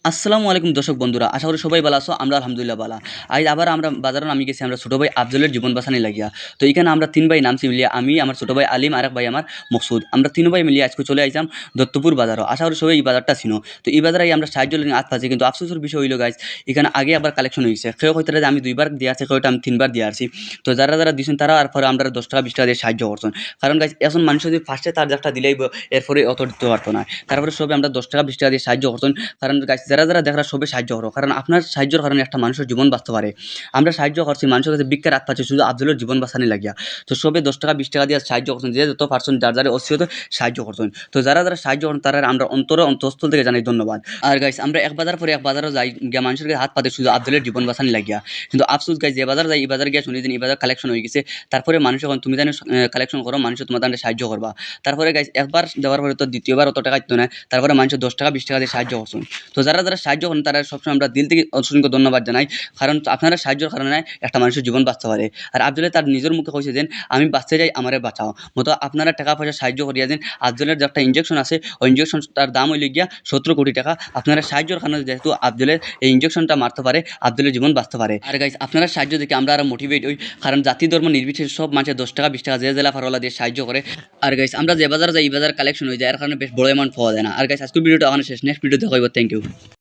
আসসালামু আলাইকুম দর্শক বন্ধুরা, আশা করি সবাই ভালো আছো। আমরা আলহামদুলিল্লাহ ভালো। আজ আবার আমরা বাজারে নামি গেছি আমরা ছোটো ভাই আফজলের জীবন বাঁচানি লাগিয়া। তো এখানে আমরা তিন ভাই নামছি মিলিয়ে, আমি আমার ছোটো ভাই আলিম আর এক ভাই আমার মকসুদ। আমরা তিন ভাই মিলিয়ে আজকে চলে আইসাম দত্তপুর বাজারও। আশা করি সবাই এই বাজারটা ছিল। তো এই বাজারে আমরা সাহায্য লেগে আজ পাচ্ছি, কিন্তু আফসোসের বিষয় হইল গাইজ, এখানে আগে আবার কালেকশন হয়েছে। কেউ হয়তো যে আমি দুইবার দিয়ে আসছি, কেউটা আমি তিনবার দিয়ে আসছি। তো যারা যারা দিচ্ছেন তারা আর পরে আমরা 10 টাকা 20 টাকা দিয়ে সাহায্য করছেন। কারণ গাইজ এখন মানুষ যদি ফার্স্টে তার একটা দিলেই এরপরে অত দিতে পারতো না। তারপরে সবে আমরা 10 টাকা 20 টাকা দিয়ে সাহায্য করছেন। কারণ গাইজ যারা যারা দেখা সবে সাহায্য করো, কারণ আপনার সাহায্যের কারণে একটা মানুষের জীবন বাঁচতে পারে। আমরা সাহায্য করছি, মানুষের কাছে ভিক্ষার হাত পাচ্ছি শুধু আফজলের জীবন বাঁচানি লাগিয়া। তো সবে 10 টাকা 20 টাকা দিয়ে সাহায্য করছেন, যে যত পারছেন যার যারা অসিয়ত সাহায্য করছেন। তো যারা যারা সাহায্য করেন তারা আমরা অন্তঃস্থল থেকে জানাই ধন্যবাদ। আর গাইস আমরা এক বাজার পরে এক বাজারও যাই গিয়া মানুষের কাছে হাত পাতে শুধু আফজলের জীবন বাঁচানি লাগিয়া। কিন্তু আফসোস গাইস, যে বাজার যাই এই বাজার গিয়া শুনি দিন এই বাজার কালেকশন হয়ে গেছে। তারপরে মানুষ এখন তুমি জানি কালেকশন করো, মানুষ তোমার দাঁড়ে সাহায্য করবা। তারপরে গাইস একবার যাওয়ার পরে তো দ্বিতীয়বার অত টাকা দিত না। তারপরে মানুষ 10 টাকা 20 টাকা দিয়ে সাহায্য করছেন। তো যারা যারা সাহায্য করেন তারা সবসময় আমরা দিল থেকে অসংখ্য ধন্যবাদ জানাই। কারণ আপনারা সাহায্যের কারণে একটা মানুষের জীবন বাঁচতে পারে। আর আফজলে তার নিজের মুখে কইছে যে আমি বাঁচতে যাই, আমারে বাঁচাও। মতো আপনারা টাকা পয়সা সাহায্য করিয়া দেন। আফজলের যে একটা ইঞ্জেকশন আছে, ওই ইঞ্জেকশন তার দাম হইলে গিয়া 17 কোটি টাকা। আপনারা সাহায্যের কারণে যেহেতু আফজলের এই ইঞ্জেকশনটা মারতে পারে, আফজলের জীবন বাঁচতে পারে। আর গাইস আপনারা সাহায্য দেখে আমরা আরো মোটিভেট হই। কারণ জাতি ধর্ম নির্বিশেষে সব মানুষের 10 টাকা 20 টাকা যে জেলা ফারওয়ালা দিয়ে সাহায্য করে। আর গাইস আমরা যে বাজার যাই এই বাজার কালেকশন হয়ে যায়, এর কারণে বেশ বড় অ্যামাউন্ট পাওয়া যায় না। আর গাইস আজকের ভিডিওটা ওখানে শেষ, নেক্সট ভিডিও দেখাইব। Thank you.